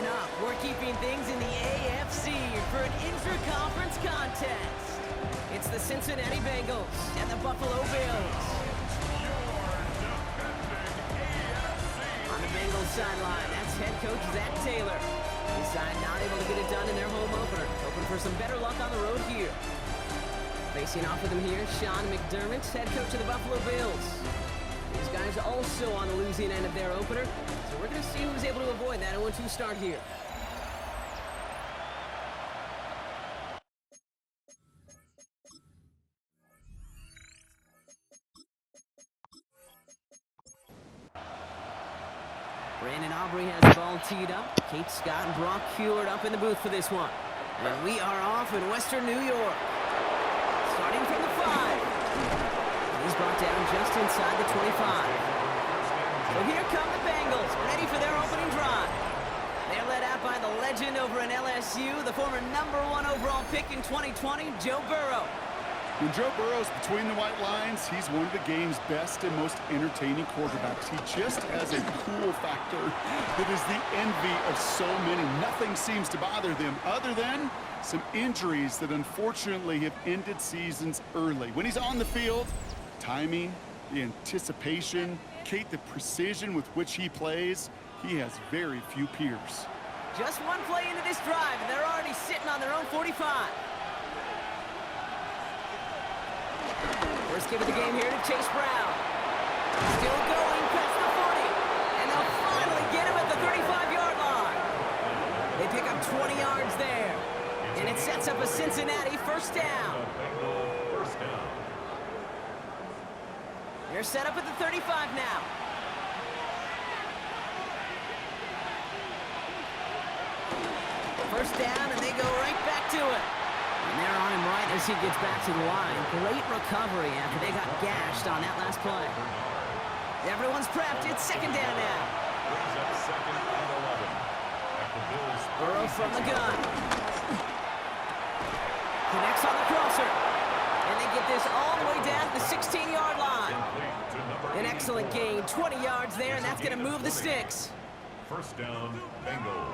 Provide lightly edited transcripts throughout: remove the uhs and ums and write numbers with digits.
Coming up, we're keeping things in the AFC for an intra-conference contest. It's the Cincinnati Bengals and the Buffalo Bills. On the Bengals sideline, that's head coach Zach Taylor. His side not able to get it done in their home opener. Hoping for some better luck on the road here. Facing off with him here, Sean McDermott, head coach of the Buffalo Bills. These guys also on the losing end of their opener, so we're going to see who's able to avoid that 0-2 start here. Brandon Aubrey has the ball teed up. Kate Scott and Brock Heward up in the booth for this one. And we are off in Western New York. Starting from the 5. He's brought down just inside the 25. So here come the Bengals, ready for their opening drive. They're led out by the legend over in LSU, the former #1 overall pick in 2020, Joe Burrow. When Joe Burrow's between the white lines, he's one of the game's best and most entertaining quarterbacks. He just has a cool factor that is the envy of so many. Nothing seems to bother them other than some injuries that unfortunately have ended seasons early. When he's on the field, timing, the anticipation, Kate, the precision with which he plays, he has very few peers. Just one play into this drive, and they're already sitting on their own 45. First give of the game here to Chase Brown. Still going past the 40, and they'll finally get him at the 35-yard line. They pick up 20 yards there, and it sets up a Cincinnati first down. They're set up at the 35 now. First down, and they go right back to it. And they're on him right as he gets back to the line. Great recovery after they got gashed on that last play. Everyone's prepped. It's second down now. Burrow from the gun. Connects on the crosser. And they get this all the way down to the 16-yard line. An excellent gain, 20 yards there, and that's going to move the sticks. First down, Bengals.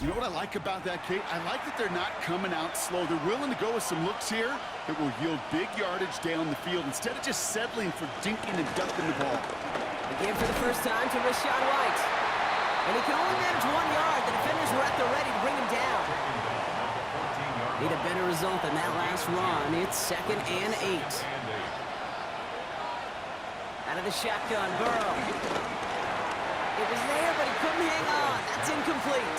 You know what I like about that, Kate? I like that they're not coming out slow. They're willing to go with some looks here that will yield big yardage down the field instead of just settling for dinking and ducking the ball. Again for the first time to Rashad White. And he can only manage 1 yard. The defenders were at the ready to bring him down. Need a better result than that last run. It's second and 8. Out of the shotgun, Burrow. It was there, but he couldn't hang on. That's incomplete.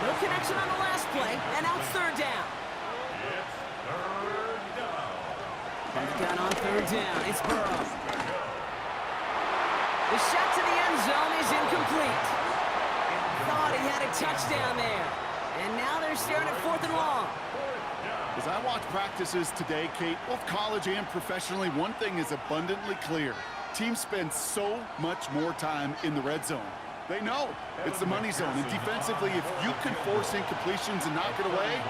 No connection on the last play, and now it's third down. From the gun on third down, it's Burrow. The shot to the end zone is incomplete. Thought he had a touchdown there. And now they're staring at 4th and long. As I watch practices today, Kate, both college and professionally, one thing is abundantly clear. Teams spend so much more time in the red zone. They know it's the money zone. And defensively, if you can force incompletions and knock it away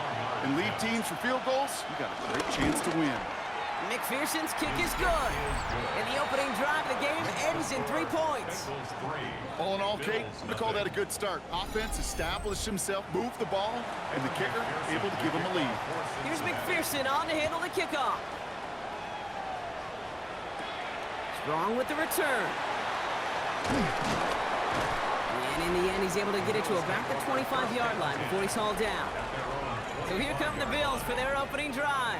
and leave teams for field goals, you got a great chance to win. McPherson's kick is good. And the opening drive of the game ends in 3 points. All in all, Kate, I'm going to call that a good start. Offense established himself, moved the ball, and the kicker able to give him a lead. Here's McPherson on to handle the kickoff. Strong with the return. And in the end, he's able to get it to about the 25-yard line before he's hauled down. So here come the Bills for their opening drive.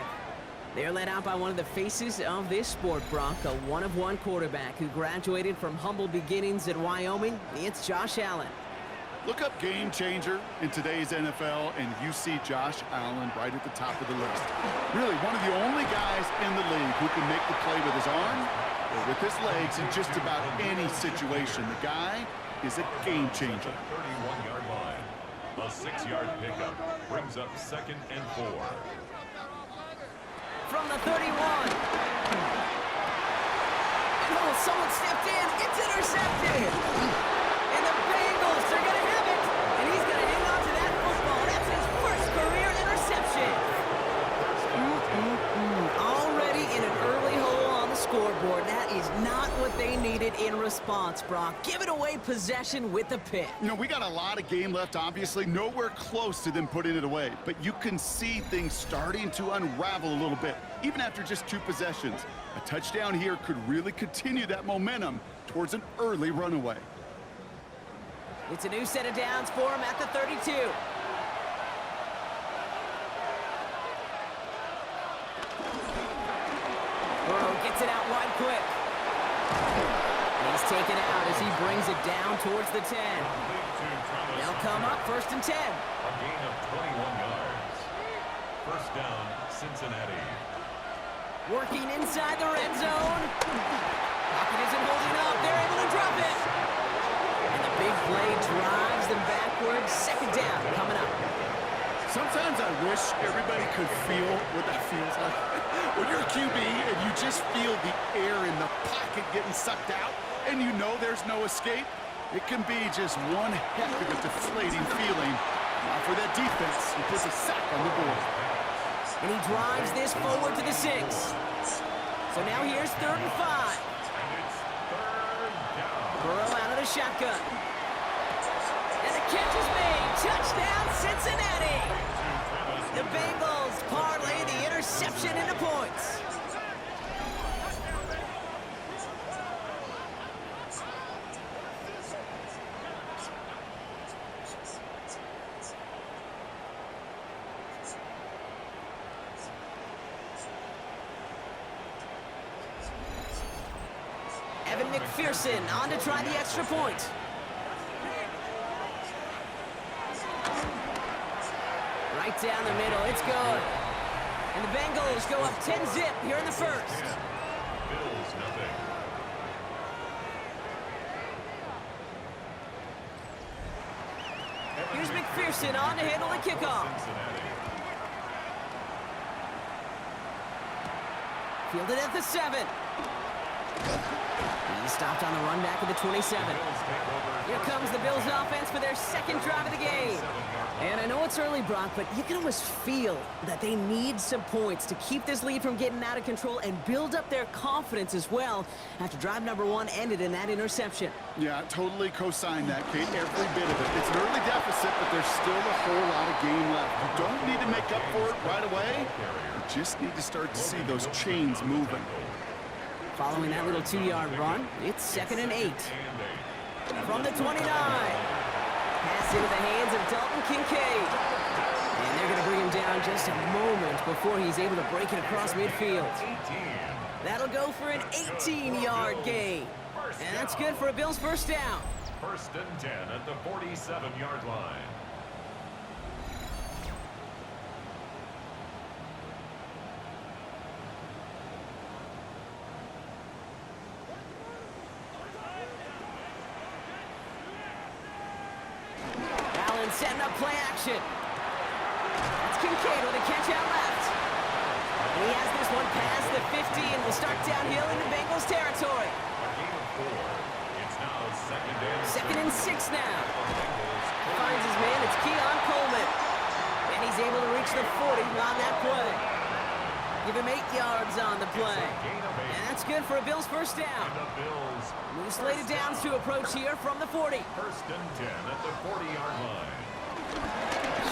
They're led out by one of the faces of this sport, Brock, a one-of-one quarterback who graduated from humble beginnings at Wyoming. It's Josh Allen. Look up game changer in today's NFL, and you see Josh Allen right at the top of the list. Really, one of the only guys in the league who can make the play with his arm or with his legs in just about any situation. The guy is a game changer. 31-yard line. A 6-yard pickup brings up second and 4. From the 31. Oh, someone stepped in. It's intercepted. And the Bengals are going to have it. And he's going to hang on to that football. That's his first career interception. Already in an early hole on the scoreboard. That is not what they needed in response, Brock. Giving away possession with the pick. You know, we got a lot of game left, obviously. Nowhere close to them putting it away. But you can see things starting to unravel a little bit, even after just 2 possessions. A touchdown here could really continue that momentum towards an early runaway. It's a new set of downs for him at the 32. Burrow gets it out wide quick. And he's taken out as he brings it down towards the 10. They'll come up 1st and 10. A gain of 21 yards. First down, Cincinnati. Working inside the red zone. Pocket isn't holding up. They're able to drop it. And the big play drives them backwards. 2nd down coming up. Sometimes I wish everybody could feel what that feels like. When you're a QB and you just feel the air in the pocket getting sucked out and you know there's no escape, it can be just one heck of a deflating feeling. Now for that defense, he puts a sack on the board. And he drives this forward to the 6. So now here's 3rd and 5. And it's 3rd down. Burrow out of the shotgun. And the catch is made. Touchdown, Cincinnati. The Bengals parlay the interception into points. Evan McPherson on to try the extra point. Right down the middle, it's good. And the Bengals go up 10-zip here in the 1st. Bills nothing. Here's McPherson on to handle the kickoff. Cincinnati. Fielded at the 7. He's stopped on the run back of the 27. Here comes the Bills offense for their 2nd drive of the game. And I know it's early, Brock, but you can almost feel that they need some points to keep this lead from getting out of control and build up their confidence as well after drive number 1 ended in that interception. Yeah, totally co-sign that, Kate, every bit of it. It's an early deficit, but there's still a whole lot of game left. You don't need to make up for it right away. You just need to start to see those chains moving. Following that little 2-yard run, it's 2nd and 8. From the 29. Pass into the hands of Dalton Kincaid. And they're going to bring him down just a moment before he's able to break it across midfield. That'll go for an 18-yard gain. And that's good for a Bills 1st down. 1st and 10 at the 47-yard line. Setting up play action. That's Kincaid with a catch out left. And he has this one past the 50 and will start downhill into Bengals territory. A gain of 4. It's now 2nd and 6 now. Finds his man. It's Keon Coleman. And he's able to reach the 40 on that play. Give him 8 yards on the play. And that's good for a Bills 1st down. The Bills. New slated downs to approach here from the 40. 1st and 10 at the 40-yard line.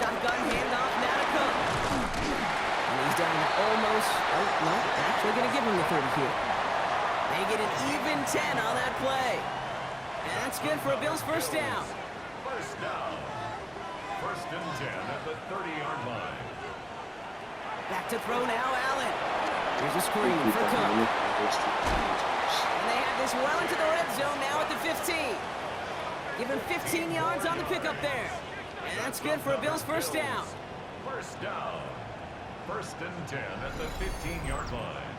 Shotgun handoff now to Cook. And he's down to almost, no, actually going to give him the 30 here. They get an even 10 on that play. And that's good for a Bills 1st down. 1st down. 1st and 10 at the 30-yard line. Back to throw now, Allen. Here's a screen for Cook. And they have this well into the red zone now at the 15. Give him 15 yards on the pickup there. And that's good for a Bills 1st down. 1st down. 1st and 10 at the 15-yard line.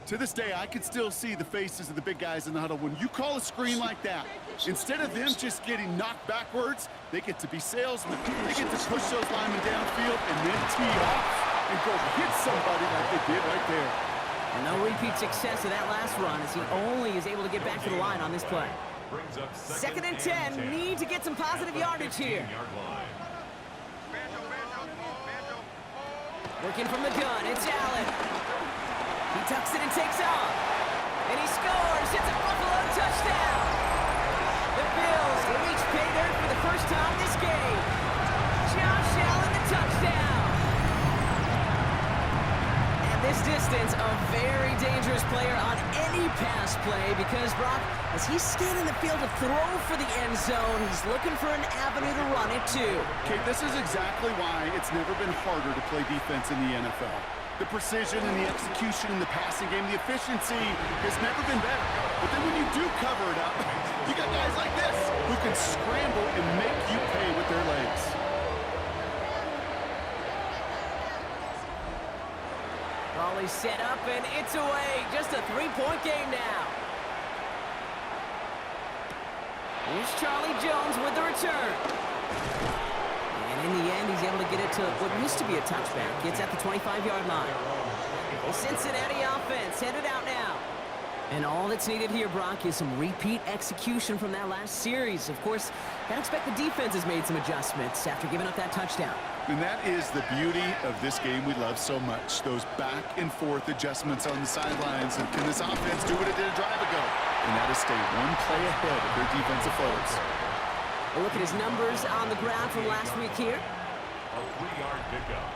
To this day, I can still see the faces of the big guys in the huddle. When you call a screen like that, instead of them just getting knocked backwards, they get to be salesmen. They get to push those linemen downfield and then tee off and go hit somebody like they did right there. And no repeat success of that last run as he only is able to get back to the line on this play. Brings up 2nd and 10. Need to get some positive yardage here. Working from the gun, it's Allen. He tucks it and takes off. And he scores. It's a Buffalo touchdown. The Bills reach pay dirt for the first time this game. Josh Allen, the touchdown. And this distance, a very dangerous player on any pass play because, Brock, as he's scanning the field to throw for the end zone, he's looking for an avenue to run it too. Okay, this is exactly why it's never been harder to play defense in the NFL. The precision and the execution in the passing game, the efficiency has never been better. But then when you do cover it up, you got guys like this who can scramble and make you pay with their legs. Ball is set up and it's away. Just a three-point game now. Here's Charlie Jones with the return. And in the end, he's able to get it to what used to be a touchback. Gets at the 25-yard line. The Cincinnati offense headed out now. And all that's needed here, Brock, is some repeat execution from that last series. Of course, I'd expect the defense has made some adjustments after giving up that touchdown. And that is the beauty of this game we love so much. Those back and forth adjustments on the sidelines. And can this offense do what it did a drive ago? And that is stay one play ahead of their defensive foes. A look at his numbers on the ground from last week here. A 3-yard pickup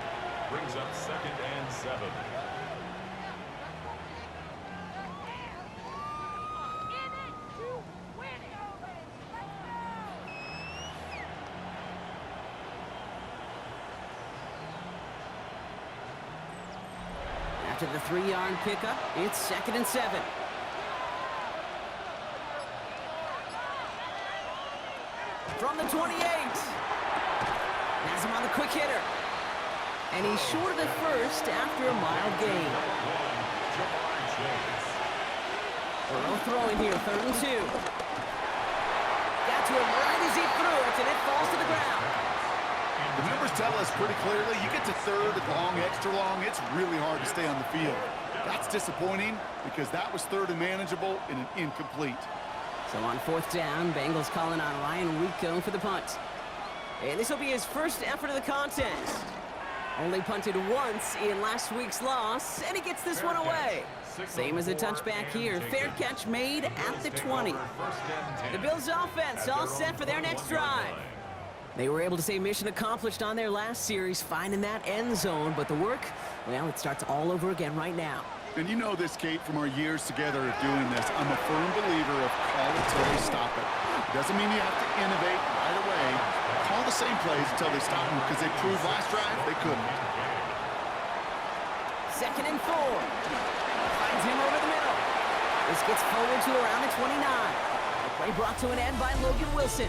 brings up 2nd and 7. After the 3-yard pickup, it's 2nd and 7. From the 28. Has him on the quick hitter. And he's short of the first after a mild gain. Burrow throwing here, 3rd and 2. Got to him right as he threw it, and it falls to the ground. The numbers tell us pretty clearly, you get to 3rd and long, extra long, it's really hard to stay on the field. That's disappointing because that was 3rd and manageable and an incomplete. So on 4th down, Bengals calling on Ryan Rico for the punt. And this will be his first effort of the contest. Only punted once in last week's loss, and he gets this one away. Same as a touchback here. Fair catch made at the 20. The Bills offense all set for their next drive. They were able to say mission accomplished on their last series, finding that end zone, but the work, well, it starts all over again right now. And you know this, Kate, from our years together of doing this. I'm a firm believer of call it till they stop it. It doesn't mean you have to innovate right away. Call the same plays until they stop them because they proved last drive they couldn't. 2nd and 4. Finds him over the middle. This gets forward to around the 29. The play brought to an end by Logan Wilson.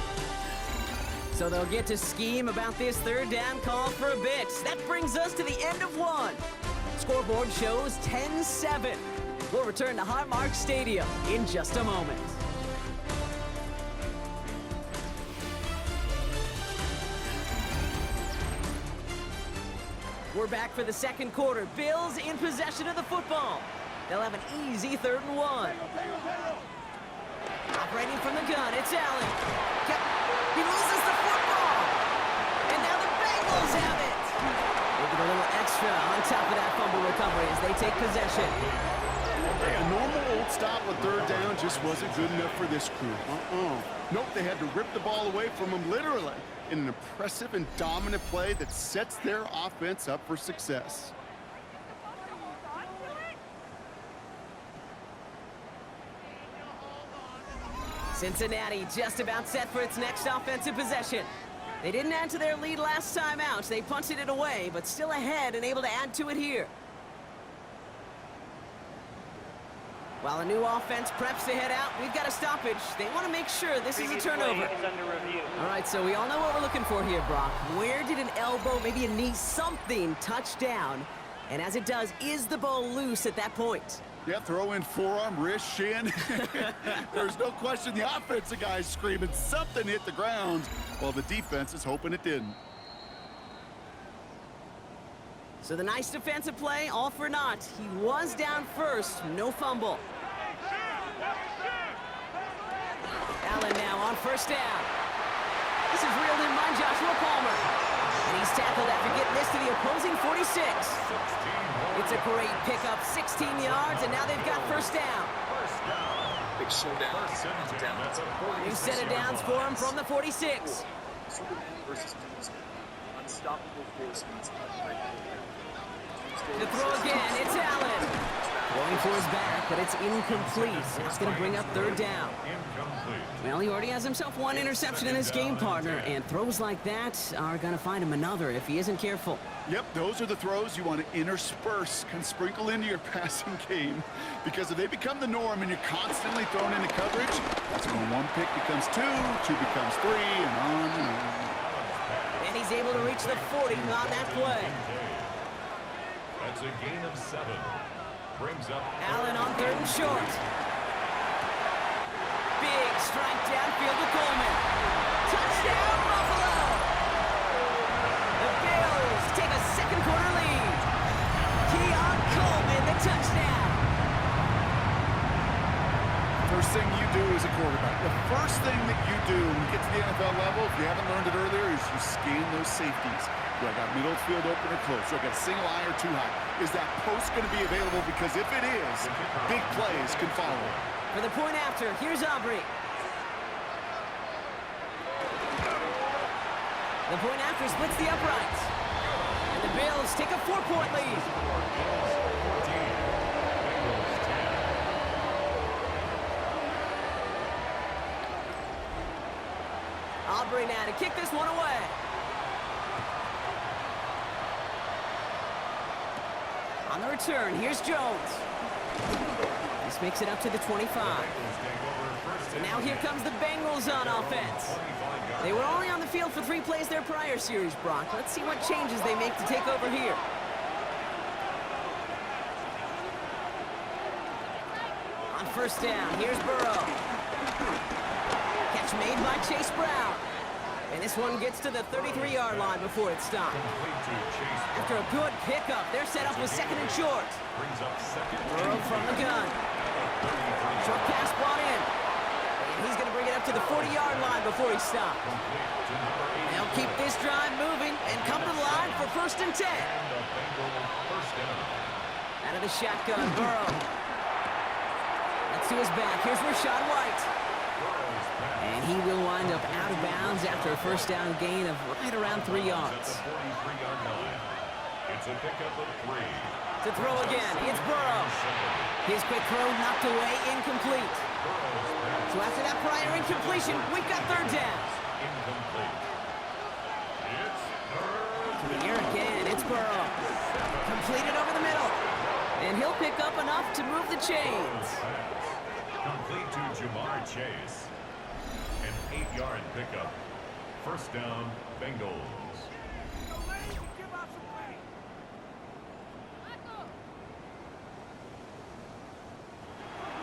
So they'll get to scheme about this 3rd down call for a bit. That brings us to the end of one. Scoreboard shows 10-7. We'll return to Highmark Stadium in just a moment. We're back for the 2nd quarter. Bills in possession of the football. They'll have an easy 3rd and 1. Operating from the gun, it's Allen. He loses the football. And now the Bengals have it. We'll get a little extra on top of that fumble recovery as they take possession. Hey, a normal old stop on 3rd down just wasn't good enough for this crew. Nope, they had to rip the ball away from them literally in an impressive and dominant play that sets their offense up for success. Cincinnati just about set for its next offensive possession. They didn't add to their lead last time out. They punted it away, but still ahead and able to add to it here. While a new offense preps to head out, we've got a stoppage. They want to make sure this is a turnover. All right, so we all know what we're looking for here, Brock. Where did an elbow, maybe a knee, something touch down? And as it does, is the ball loose at that point? Yeah, throw in forearm, wrist, shin. There's no question the offensive guy's screaming something hit the ground while the defense is hoping it didn't. So the nice defensive play, all for naught. He was down first, no fumble. Allen now on 1st down. This is reeled in by Joshua Palmer. And he's tackled after getting this to the opposing 46. It's a great pickup, 16 yards, and now they've got first down. Big showdown. New set of downs for him from the 46. Superman versus Doomsday. Unstoppable force meets To throw again, it's Allen. Going for his back, but it's incomplete. That's going to bring up third down. Well, he already has himself one interception in his game, partner, and throws like that are going to find him another if he isn't careful. Yep, those are the throws you want to intersperse, can sprinkle into your passing game. Because if they become the norm and you're constantly thrown into coverage, that's when one pick becomes two becomes three, and on and on. And he's able to reach the 40 on that play. That's a gain of 7. Brings up Allen on third and short. Big strike downfield to Coleman. Touchdown, Buffalo! The Bills take a second quarter lead. Keon Coleman, the touchdown. First thing you do as a quarterback, the first thing that you do when you get to the NFL level, if you haven't learned it earlier, is you scan those safeties. Do I got middle field open or close? Do I got a single eye or too high? Is that post going to be available? Because if it is, big plays can follow. For the point after, here's Aubrey. The point after splits the uprights. And the Bills take a 4-point lead. Aubrey now to kick this one away. On the return, here's Jones. This makes it up to the 25. So now here comes the Bengals on offense. They were only on the field for 3 plays their prior series, Brock. Let's see what changes they make to take over here. On first down, here's Burrow. Catch made by Chase Brown. And this one gets to the 33-yard line before it stopped. After a good pickup, their setup was second and short. Burrow from the gun. Short pass brought in. And he's going to bring it up to the 40-yard line before he stopped. They'll keep this drive moving and come to the line for first and 10. Out of the shotgun, Burrow. That's to his back. Here's Rachaad White. And he will wind up out of bounds after a first down gain of right around 3 yards. It's a pickup of 3. To throw again, it's Burrow. His quick throw knocked away, incomplete. So after that prior incompletion, we've got third down. Incomplete. It's third. To the air again, it's Burrow. Completed over the middle. And he'll pick up enough to move the chains. Complete to Jamar Chase. An 8-yard pickup. First down, Bengals.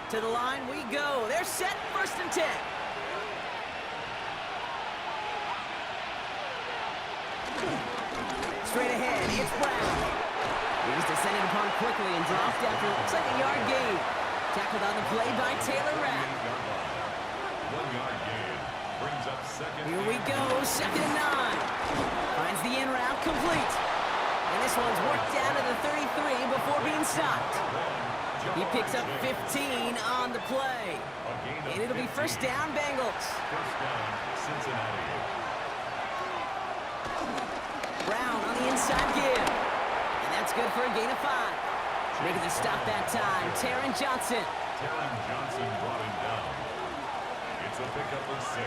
To the line we go. They're set, first and 10. Straight ahead, it's Brown. He was descended upon quickly and dropped after looks like a yard gain. Tackled on the play by Taylor Rapp. 1-yard gain. Brings up second. Here we go, second and 9. Finds the in route complete. And this one's worked down to the 33 before being stopped. He picks up 15 on the play. And it'll be first down, Bengals. First down, Cincinnati. Brown on the inside give. And that's good for a gain of 5. Making the stop that time, Taron Johnson. Taron Johnson brought him down. It's a pickup of 6.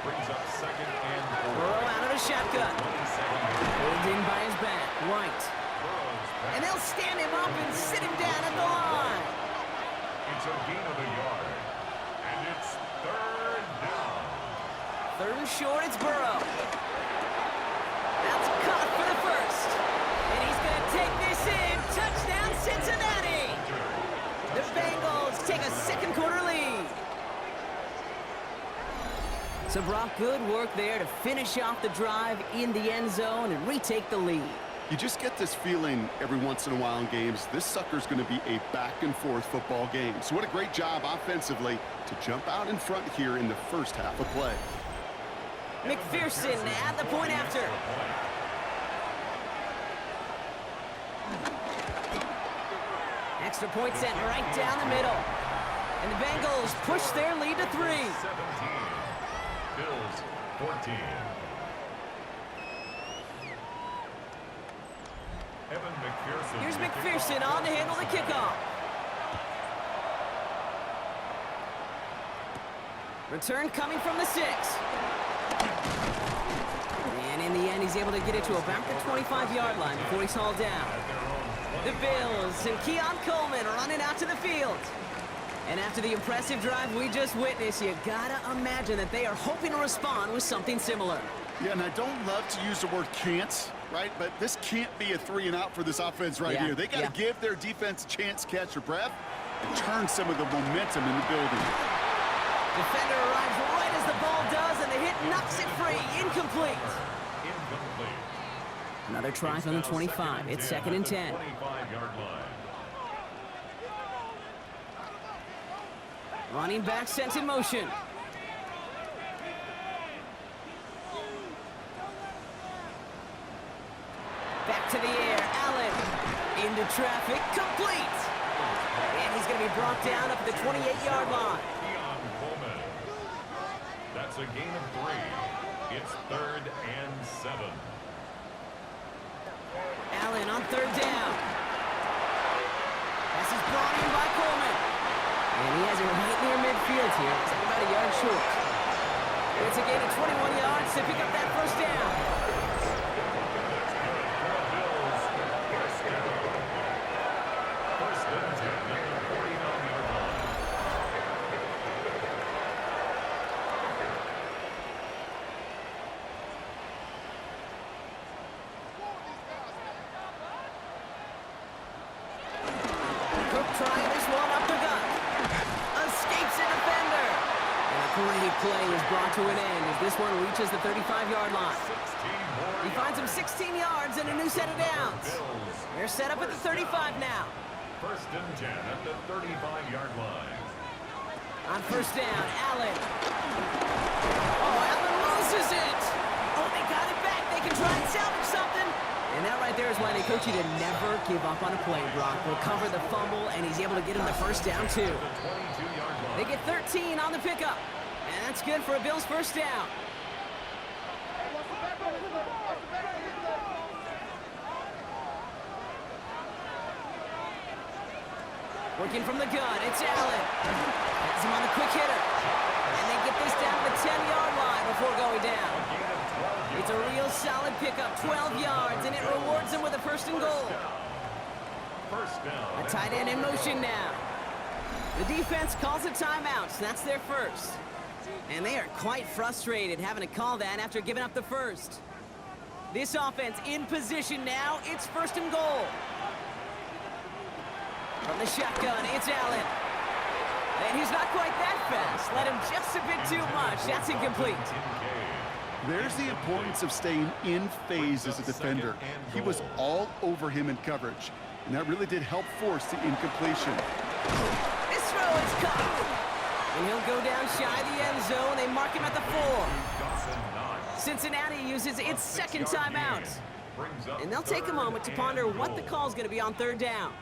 Brings up second and 4. Burrow out of the shotgun. 27. Pulled in by his back, White. And they'll stand him up and sit him down at the line. It's a gain of a yard. And it's third down. Third and short, it's Burrow. That's caught for the first. And he's going to take this in. Touchdown, Cincinnati. The Bengals take a second quarter lead. So Brock, good work there to finish off the drive in the end zone and retake the lead. You just get this feeling every once in a while in games, this sucker's going to be a back-and-forth football game. So what a great job offensively to jump out in front here in the first half of play. McPherson at the point after. extra point sent right down the middle. And the Bengals push their lead to 3. 17. Bills 14. Evan McPherson. Here's McPherson on to handle the kickoff. Return coming from the 6. And in the end, he's able to get it to about the 25-yard line before he's hauled down. The Bills and Keon Coleman running out to the field. And after the impressive drive we just witnessed, you gotta imagine that they are hoping to respond with something similar. Yeah, and I don't love to use the word can't, right? But this can't be a 3-and-out for this offense right here. They got to give their defense a chance to catch their breath and turn some of the momentum in the building. Defender arrives right as the ball does, and the hit knocks it free. Incomplete. Another try from the 25. It's 2nd and 10. 25-yard line. Running back sent in motion. Back to the air. Allen into traffic. Complete. And he's going to be brought down up at the 28-yard line. Keon Coleman. That's a gain of 3. It's 3rd and 7. Allen on 3rd down. Pass is brought in by Coleman. And he has it right near midfield here. It's about a yard short. It's a gain of 21 yards to pick up that 1st down. First and 10 at the 49-yard line. Cook trying this one up the gut. Escapes a defender. And a great play is brought to an end as this one reaches the 35-yard line. 16 more He finds him 16 yards and a new set of downs. Bills. They're set up at the 35 now. First and 10 at the 35-yard line. On 1st down, Allen. Oh, Allen loses it. Oh, they got it back. They can try and salvage something. And that right there is why they coach you to never give up on a play, Brock. Recover the fumble, and he's able to get him the 1st down, too. The 22-yard line. They get 13 on the pickup. And that's good for a Bills 1st down. Working from the gun, it's Allen. Has him on the quick hitter. And they get this down to the 10-yard line before going down. It's a real solid pickup, 12 yards, and it rewards them with a 1st and goal. First down. A tight end in motion now. The defense calls a timeout, so that's their 1st. And they are quite frustrated having to call that after giving up the 1st. This offense in position now, it's 1st and goal. From the shotgun, it's Allen. And he's not quite that fast. Let him just a bit too much. That's incomplete. There's the importance of staying in phase as a defender. He was all over him in coverage, and that really did help force the incompletion. This throw is caught. And he'll go down shy of the end zone. They mark him at the 4. Cincinnati uses its 2nd timeout. And they'll take a moment to ponder what the call is going to be on 3rd down.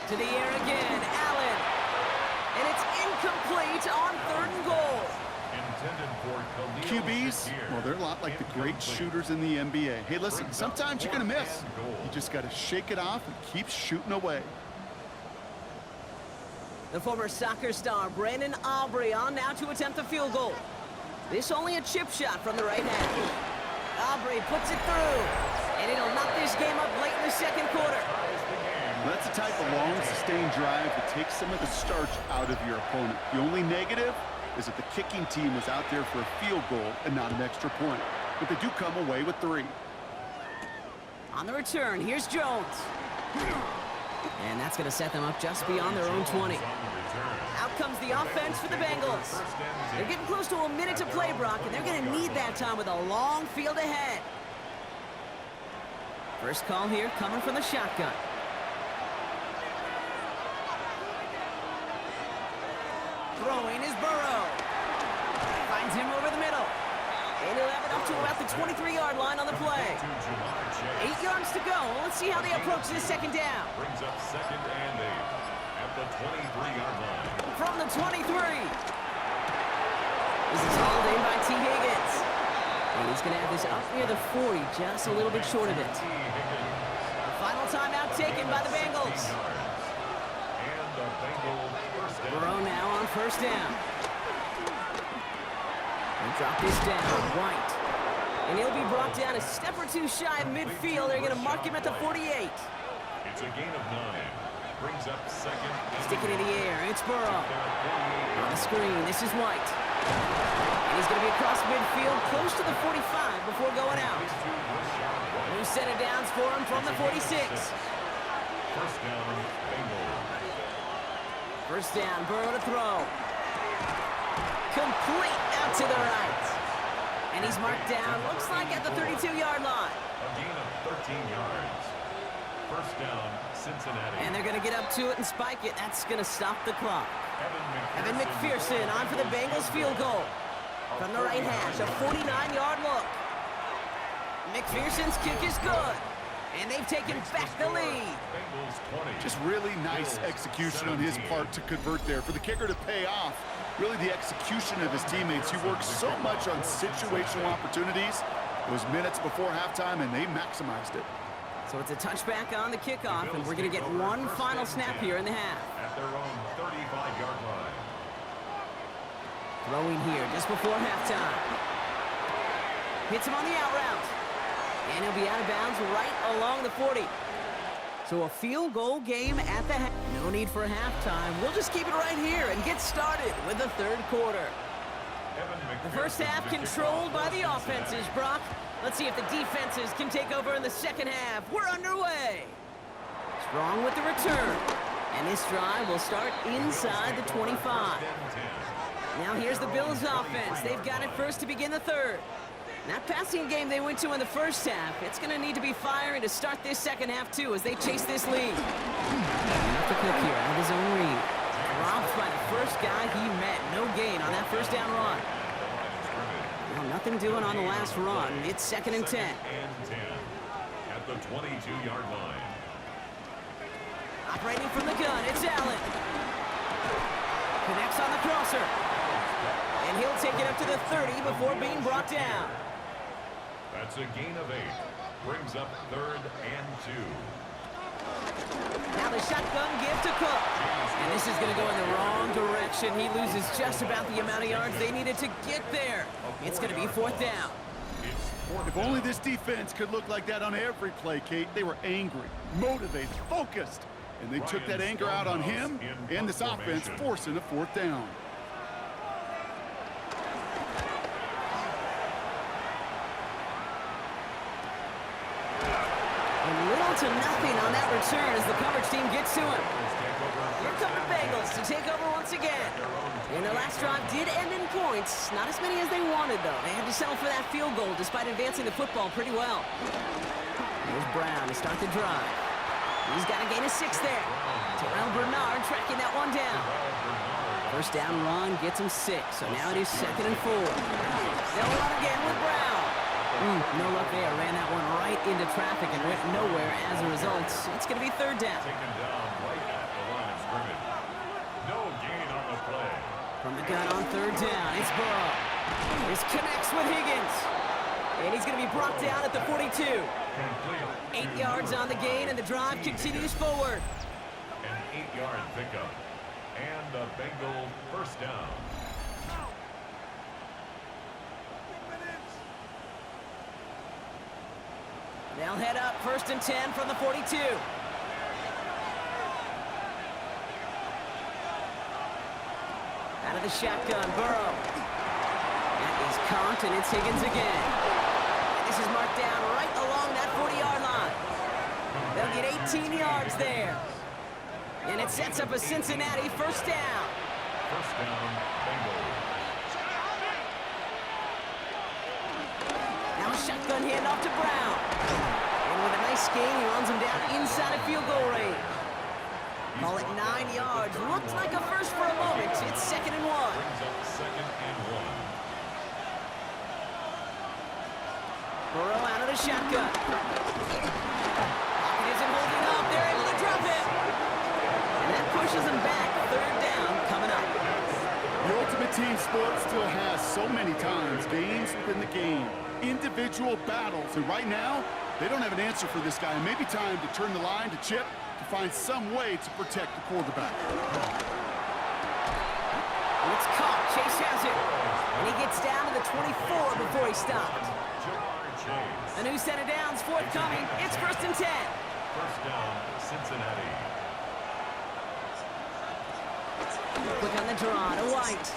To the air again, Allen. And it's incomplete on 3rd and goal. QBs, well, they're a lot like the great shooters in the NBA. Hey, listen, sometimes you're going to miss. You just got to shake it off and keep shooting away. The former soccer star, Brandon Aubrey, on now to attempt the field goal. This only a chip shot from the right hand. Aubrey puts it through, and it'll knock this game up late in the 2nd quarter. That's the type of long, sustained drive that takes some of the starch out of your opponent. The only negative is that the kicking team was out there for a field goal and not an extra point. But they do come away with 3. On the return, here's Jones. And that's going to set them up just beyond their own 20. Out comes the offense for the Bengals. They're getting close to a minute to play, Brock, and they're going to need that time with a long field ahead. First call here coming from the shotgun. Throwing is Burrow. Finds him over the middle. And he'll have it up to about at the 23-yard line on the play. 8 yards to go. Let's see how they approach this second down. Brings up second and 8 at the 23-yard line. From the 23. This is hauled in by T. Higgins. And he's going to have this up near the 40, just a little bit short of it. The final timeout taken by the Bengals. And the Bengals first down. Burrow now on first down. And drop this down, White. And he'll be brought down a step or two shy of midfield. They're going to mark him at the 48. It's a gain of 9. Brings up second. Stick it in the air. It's Burrow. On the screen, this is White. And he's going to be across midfield, close to the 45 before going out. New set of downs for him from the 46. First down, Bengals. First down, Burrow to throw. Complete out to the right. And he's marked down, looks like at the 32-yard line. A gain of 13 yards. First down, Cincinnati. And they're going to get up to it and spike it. That's going to stop the clock. Evan McPherson on for the Bengals field goal. From the right hash, a 49-yard look. McPherson's kick is good. And they've taken back the lead. Just really nice execution on his part to convert there. For the kicker to pay off, really the execution of his teammates. He worked so much on situational opportunities. It was minutes before halftime, and they maximized it. So it's a touchback on the kickoff, and we're going to get one final snap here in the half. At their own 35-yard line. Throwing here just before halftime. Hits him on the out route. And he'll be out of bounds right along the 40. So a field goal game at the half. No need for halftime. We'll just keep it right here and get started with the third quarter. The first half controlled by the offenses, Brock. Let's see if the defenses can take over in the second half. We're underway. Strong with the return. And this drive will start inside the 25. Now here's the Bills offense. They've got it first to begin the third. That passing game they went to in the first half, it's going to need to be firing to start this second half, too, as they chase this lead. Enough to cook here out of his own read. Dropped by the first guy he met. No gain on that first down run. Well, nothing doing on the last run. It's second and 10. At the 22-yard line. Operating from the gun, it's Allen. Connects on the crosser. And he'll take it up to the 30 before being brought down. That's a gain of 8. Brings up third and 2. Now the shotgun give to Cook. And this is going to go in the wrong direction. He loses just about the amount of yards they needed to get there. It's going to be fourth down. If only this defense could look like that on every play, Kate. They were angry, motivated, focused. And they took that anger out on him and this offense, forcing a fourth down. To nothing on that return as the coverage team gets to him. Here come the Bengals to take over once again. And their last drive did end in points. Not as many as they wanted, though. They had to settle for that field goal despite advancing the football pretty well. Here's Brown to start the drive. He's got a gain of 6 there. Terrell Bernard tracking that one down. First down run gets him 6, so now it is second and 4. They'll run again with Brown. No luck there. Ran that one right into traffic and went nowhere as a result. It's going to be third down. Taken down right at the line of scrimmage. No gain on the play. From the gun on third down, it's Burrow. This connects with Higgins. And he's going to be brought down at the 42. 8 yards on the gain, and the drive continues forward. An 8-yard pickup. And the Bengals first down. They'll head up first and 10 from the 42. Out of the shotgun, Burrow. That is caught, and it's Higgins again. And this is marked down right along that 40-yard line. They'll get 18 yards there. And it sets up a Cincinnati first down. First down, Bengals. Now a shotgun handoff to Brown. And with a nice gain, he runs him down inside of field goal range. Call it 9 yards. Looked like a first for a moment. It's second and 1. Brings up second and 1. Burrow out of the shotgun. Pocket isn't holding up. They're able to drop it. And that pushes them back. Third down coming up. The ultimate team sport still has so many times games within the game, individual battles, and right now, they don't have an answer for this guy. It may be time to turn the line to Chip to find some way to protect the quarterback. It's caught. Chase has it. And he gets down to the 24 before he stopped. A new set of downs forthcoming. It's 1st and 10. First down, Cincinnati. Quick on the draw to White.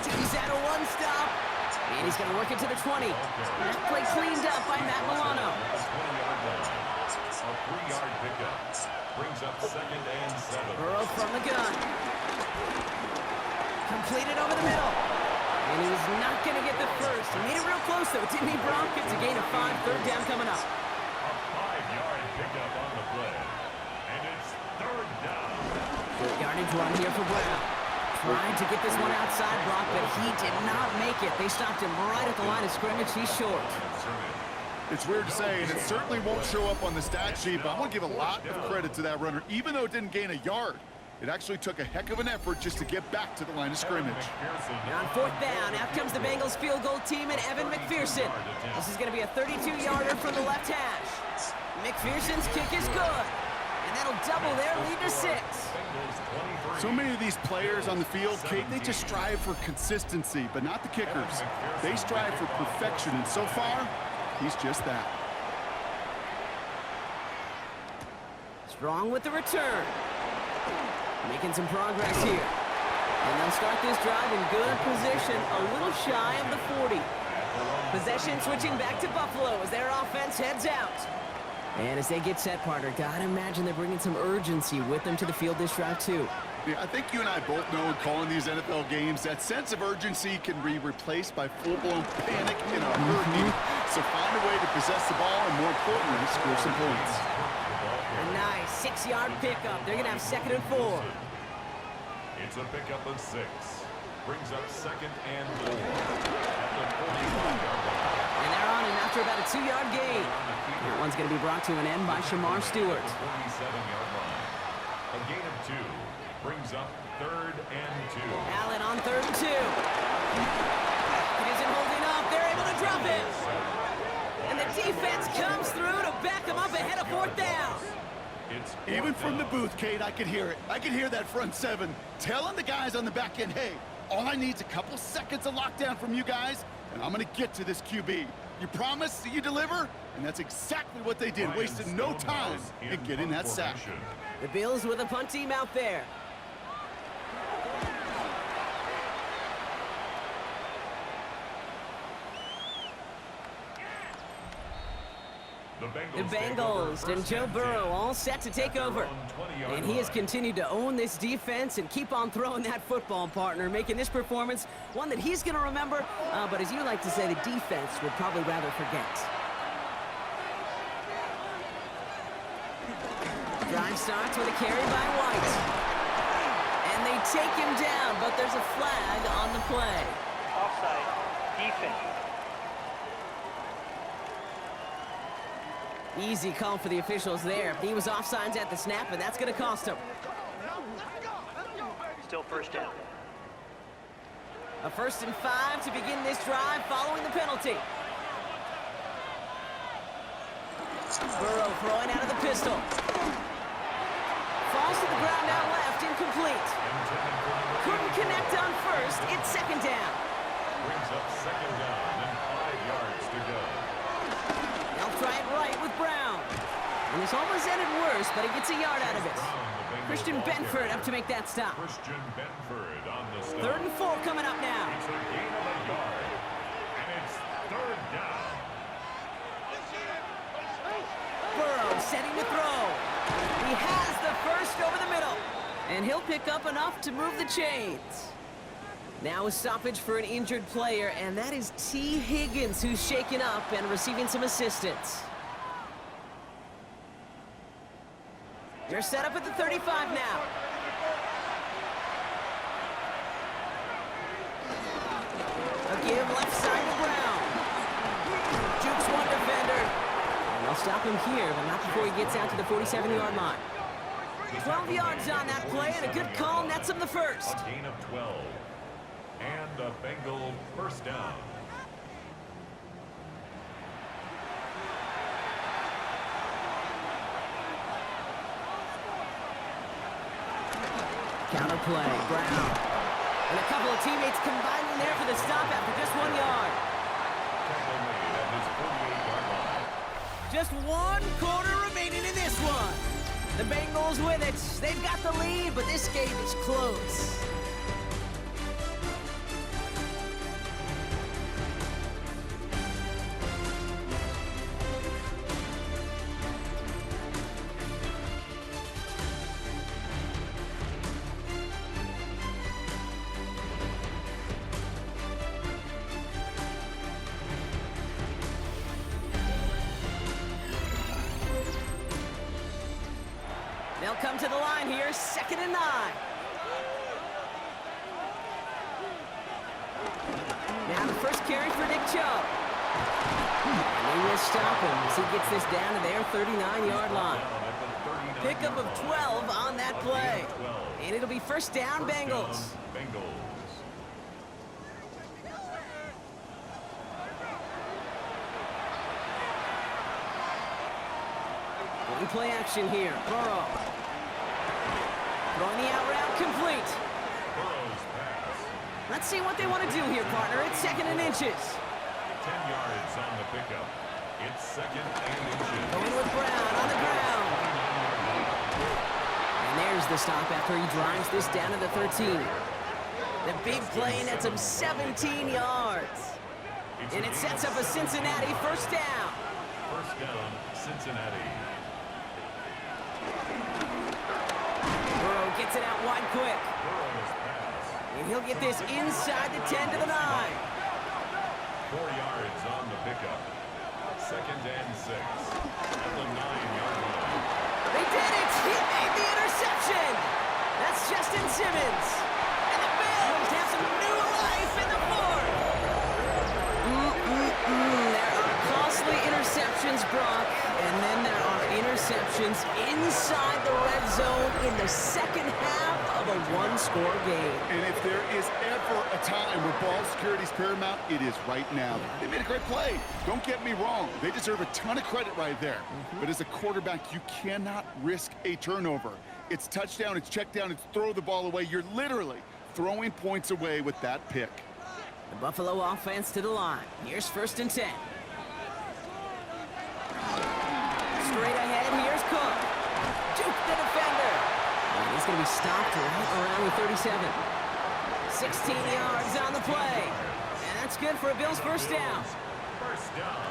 He's at a one stop. And he's going to work it to the 20. That play cleaned up by Matt Milano. 20-yard line. A 3-yard pickup. Brings up 2nd and 7. Burrow from the gun. Completed over the middle. And he's not going to get the first. He made it real close, though, didn't he, Bronk? It's a gain of 5, third down coming up. A 5-yard pickup on the play. And it's 3rd down. Good yardage run here for Brown. Tried to get this one outside, Brock, but he did not make it. They stopped him right at the line of scrimmage. He's short. It's weird to say, and it certainly won't show up on the stat sheet, but I want to give a lot of credit to that runner. Even though it didn't gain a yard, it actually took a heck of an effort just to get back to the line of scrimmage. And on 4th down, out comes the Bengals field goal team and Evan McPherson. This is going to be a 32-yarder from the left hash. McPherson's kick is good, and that'll double their lead to 6. So many of these players on the field, Kate, they just strive for consistency, but not the kickers. They strive for perfection, and so far, he's just that. Strong with the return. Making some progress here. And they'll start this drive in good position, a little shy of the 40. Possession switching back to Buffalo as their offense heads out. And as they get set, partner, gotta imagine they're bringing some urgency with them to the field this drive, too. Yeah, I think you and I both know in calling these NFL games, that sense of urgency can be replaced by full-blown panic in a hurry. So find a way to possess the ball and, more importantly, score some points. A nice 6-yard pickup. They're going to have 2nd and 4. It's a pickup of 6. Brings up 2nd and 4. At the 45-yard line. And they're on him after about a 2-yard gain. That one's going to be brought to an end by Shamar Stewart. 47-yard line. A gain of 2. Brings up 3rd and 2. Allen on 3rd and 2. It isn't holding up. They're able to drop it. And the defense comes through to back them up ahead of 4th down. Even from the booth, Kate, I could hear it. I could hear that front 7 telling the guys on the back end, hey, all I need is a couple seconds of lockdown from you guys, and I'm going to get to this QB. You promise that you deliver? And that's exactly what they did, wasted no time in getting that sack. The Bills with a punt team out there. The Bengals and Joe Burrow all set to take over. And he has continued to own this defense and keep on throwing that football, partner, making this performance one that he's going to remember, but as you like to say, the defense would probably rather forget. Drive starts with a carry by White. And they take him down, but there's a flag on the play. Offside. Defense. Easy call for the officials there. He was offsides at the snap, and that's going to cost him. Still 1st down. A 1st and 5 to begin this drive following the penalty. Burrow throwing out of the pistol. Falls to the ground now left, incomplete. Couldn't connect on 1st. It's 2nd down. Brings up 2nd down and 5 yards to go. They'll try it right with Brown. And this almost ended worse, but he gets a yard out of it. Christian Benford up to make that stop. Christian Benford on the stop. 3rd and 4 coming up now. It's a gain of a yard. And it's 3rd down. Burrow setting to throw. He has the first over the middle. And he'll pick up enough to move the chains. Now a stoppage for an injured player, and that is T. Higgins, who's shaken up and receiving some assistance. They're set up at the 35 now. A give left side to Brown. Jukes one defender. stop him here, but not before he gets out to the 47-yard line. 12 yards on that play, and a good call nets him the first. A gain of 12. And a Bengal first down. Counter play, Brown. And a couple of teammates combining there for the stop after just 1 yard. Tackle made at his 48-yard line. Just 1 quarter remaining in this one. The Bengals with it. They've got the lead, but this game is close. They'll come to the line here, 2nd and 9. Now the first carry for Nick Chubb. And they will stop him as he gets this down to their 39-yard line. Pickup of 12 on that play. And it'll be first down, Bengals. Going play action here, Burrow. Throwing the out route complete. Burrow's pass. Let's see what they want to do here, partner. It's 2nd and inches. 10 yards on the pickup. It's 2nd and inches. Going with Brown on the ground. And there's the stop after he drives this down to the 13. The big play nets him 17 yards. And it sets up a Cincinnati first down. First down, Cincinnati. Burrow gets it out wide quick. Burrow's pass. And he'll get this inside the 10 to the 9. 4 yards on the pickup. 2nd and 6. At the 9-yard line. They did it! He made the interception! That's Justin Simmons. And the Bills have some new life in the fourth. There are costly interceptions, Brock. And then there are interceptions inside the red zone in the second half of a one-score game. And if there is ever a time where ball security is paramount, it is right now. They made a great play. Don't get me wrong. They deserve a ton of credit right there. But as a quarterback, you cannot risk a turnover. It's touchdown, it's check down, it's throw the ball away. You're literally throwing points away with that pick. The Buffalo offense to the line. Here's 1st and 10. Straight ahead, here's Cook. Juke the defender. And he's going to be stopped right around the 37. 16 yards on the play. And that's good for a Bills first down. First down.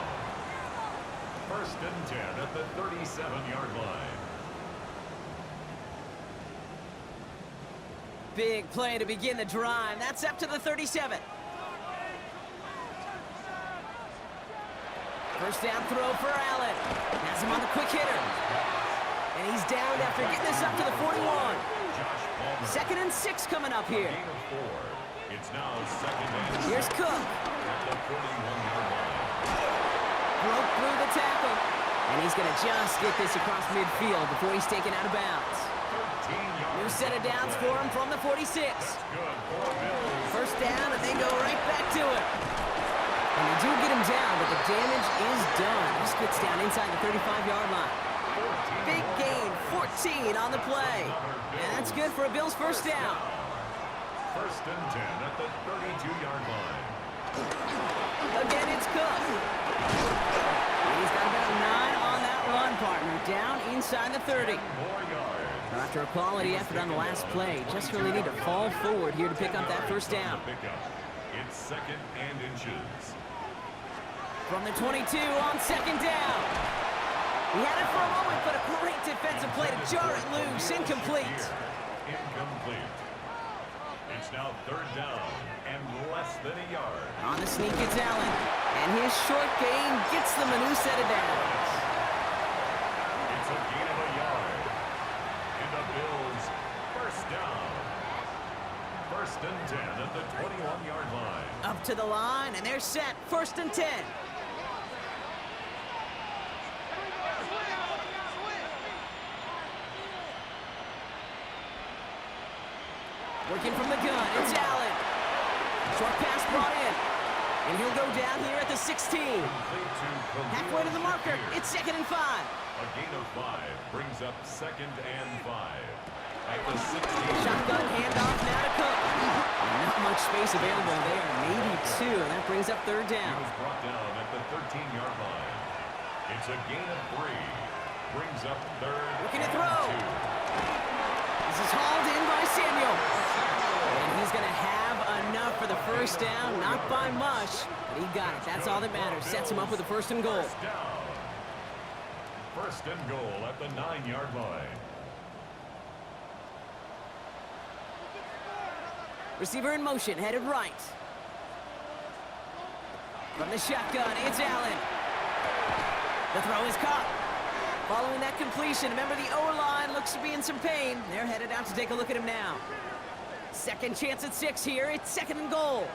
1st and 10 at the 37-yard line. Big play to begin the drive. That's up to the 37. First down throw for Allen. Has him on the quick hitter. And he's down after getting this up to the 41. 2nd and 6 coming up here. Gain of 4. It's now 2nd and 6. Here's Cook. At the 41-yard line. Broke through the tackle. And he's going to just get this across midfield before he's taken out of bounds. 13 yards. New set of downs for him from the 46. Good for Bills. First down, and they go right back to it. And they do get him down, but the damage is done. This gets down inside the 35-yard line. Big gain, 14 on the play. And that's good for a Bills first down. 1st and 10 at the 32-yard line. Again, it's Cook. And he's got about 9 on that run, partner. Down inside the 30. 4 yards. After a quality effort on the last play, just really need to fall forward here to pick up that first down. It's 2nd and inches. From the 22 on 2nd down. He had it for a moment, but a great defensive play to jar it loose. Incomplete. Incomplete. It's now 3rd down and less than a yard. On the sneak, it's Allen. And his short gain gets them a new set of downs. It's a gain of a yard. And the Bills first down. 1st and 10 at the 21-yard line. Up to the line, and they're set. 1st and 10. Working from the gun, it's Allen. Short pass brought in. And he'll go down here at the 16. Halfway to the marker, it's 2nd and 5. A gain of 5 brings up 2nd and 5. At the 16. Shotgun handoff now to Cook. Not much space available there, maybe 2. That brings up 3rd down. He was brought down at the 13-yard line. It's a gain of 3. Brings up 3rd Looking to and throw. 2. This is hauled in by Samuel. And he's going to have enough for the 1st down. Not by much, but he got it. That's all that matters. Sets him up with a 1st and goal. 1st down. 1st and goal at the 9-yard line. Receiver in motion, headed right. From the shotgun, it's Allen. The throw is caught. Following that completion, remember the O-line looks to be in some pain. They're headed out to take a look at him now. 2nd chance at 6 here. It's 2nd and goal.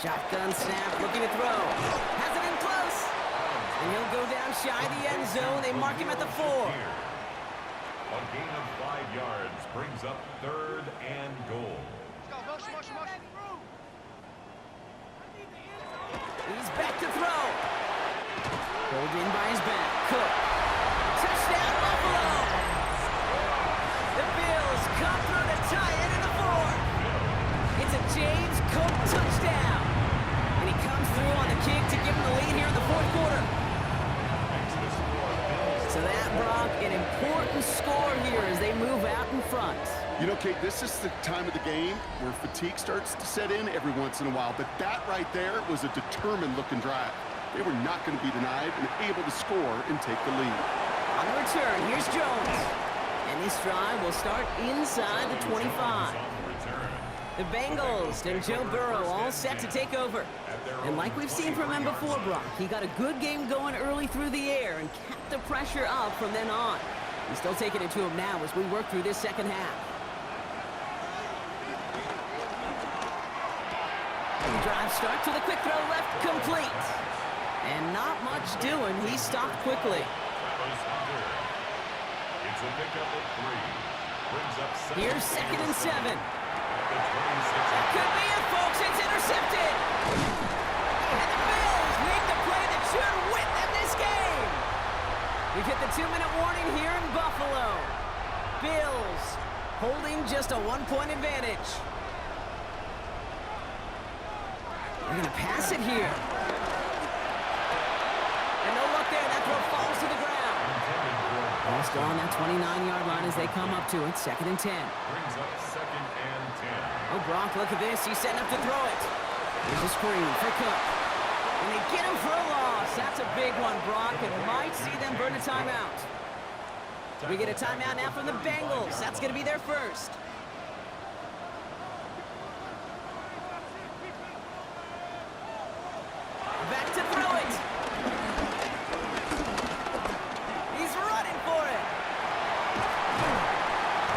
Shotgun snap, looking to throw. Has it in close. And he'll go down shy of the end zone. They mark him at the 4. A gain of 5 yards brings up 3rd and goal. He's back to throw. Pulled in by his back. Cook. Touchdown, Buffalo. The Bills come through to tie it in the 4th. It's a James Cook touchdown. And he comes through on the kick to give him the lead here in the 4th quarter. So that, Brock, an important score here as they move out in front. You know, Kate, this is the time of the game where fatigue starts to set in every once in a while. But that right there was a determined-looking drive. They were not going to be denied and able to score and take the lead. On the return, here's Jones. And this drive will start inside the 25. The Bengals and Joe Burrow all set to take over. And like we've seen from him before, Brock, he got a good game going early through the air and kept the pressure up from then on. He's still taking it to him now as we work through this 2nd half. Drive start to the quick throw left, complete. And not much doing. He stopped quickly. It's a pickup of 3. Brings up 7. Here's 2nd and 7. That Could be it, folks. It's intercepted. And the Bills make the play that should win them this game. We've hit the 2-minute warning here in Buffalo. Bills holding just a 1-point advantage. They're going to pass it here. And no luck there. That throw falls to the ground. Almost on that 29-yard line as they come up to it. 2nd and 10. brings up 2nd and 10. Oh, Brock, look at this. He's setting up to throw it. There's a screen for Cook. And they get him for a loss. That's a big one, Brock. It might see them burn a timeout. We get a timeout now from the Bengals. That's going to be their 1st. Back to throw it. He's running for it.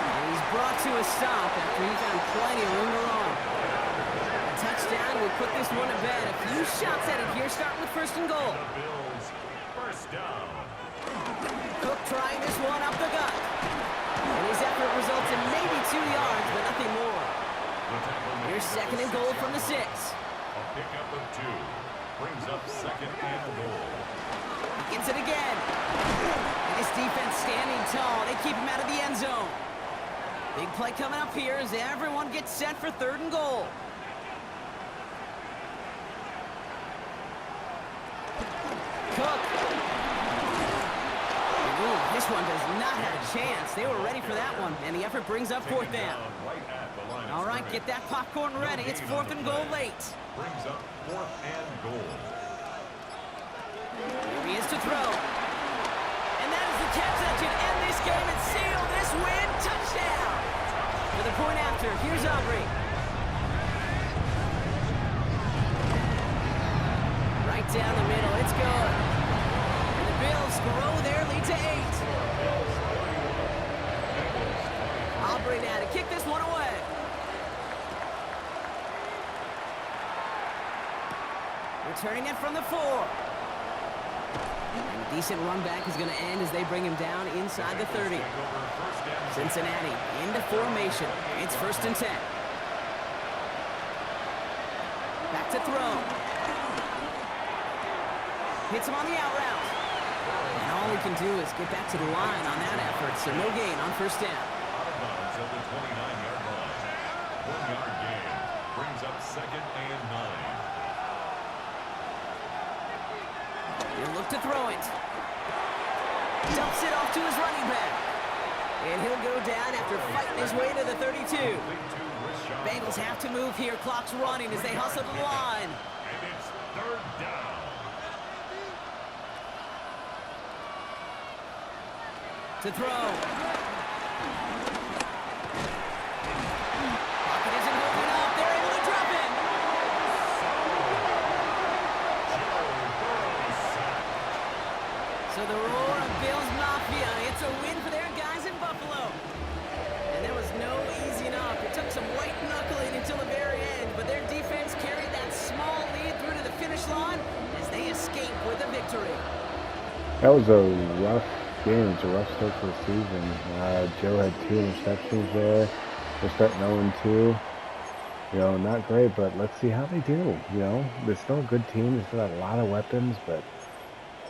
And he's brought to a stop after he found plenty of room to run. A touchdown will put this one to bed. A few shots at it here, starting with 1st and goal. The Bills, 1st down. Cook trying this one up the gut. And his effort results in maybe 2 yards, but nothing more. Here's 2nd and goal from the 6. A pickup of 2. Brings up 2nd and goal. He gets it again. And his defense standing tall. They keep him out of the end zone. Big play coming up here as everyone gets set for 3rd and goal. Cook. Ooh, this one does not have a chance. They were ready for that one, and the effort brings up 4th down. All right, get that popcorn ready. It's 4th and goal late. Brings up 4th and goal. Here he is to throw. And that is the catch that should end this game and seal this win. Touchdown! For the point after, here's Aubrey. Right down the middle, it's good. And the Bills grow their lead to 8. Aubrey now to kick this one away. Returning it from the 4. And a decent run back is going to end as they bring him down inside the 30. Cincinnati into formation. It's 1st and 10. Back to throw. Hits him on the out route. And all he can do is get back to the line on that effort, so no gain on 1st down. Out of bounds at the 29-yard line. 1-yard gain brings up 2nd and 9. He'll look to throw it. Dumps it off to his running back. And he'll go down after fighting his way to the 32. Bengals have to move here. Clock's running as they hustle to the line. And it's 3rd down. To throw. Pocket isn't holding up. They're able to drop it. So the roar of Bills Mafia. It's a win for their guys in Buffalo. And there was no easing up. It took some white knuckling until the very end, but their defense carried that small lead through to the finish line as they escape with a victory. That was a rough game. It's a rough start to the season. Joe had 2 interceptions there. They're starting 0-2. You know, not great, but let's see how they do. You know, they're still a good team. They still have a lot of weapons, but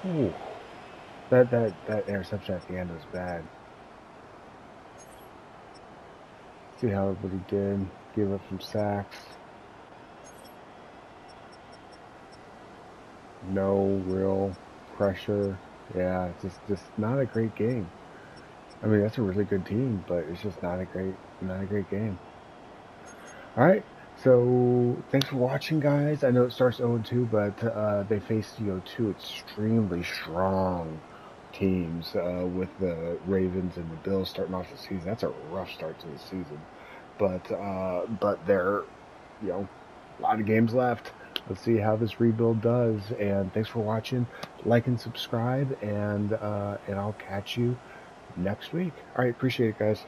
ooh, that interception at the end was bad. See how everybody did. Give up some sacks. No real pressure. Yeah, just not a great game. I mean, that's a really good team, but it's just not a great game. All right, so thanks for watching, guys. I know it starts 0-2, but they faced 2 extremely strong teams with the Ravens and the Bills starting off the season. That's a rough start to the season, but they're a lot of games left. Let's see how this rebuild does. And thanks for watching. Like and subscribe, and I'll catch you next week. All right, appreciate it, guys.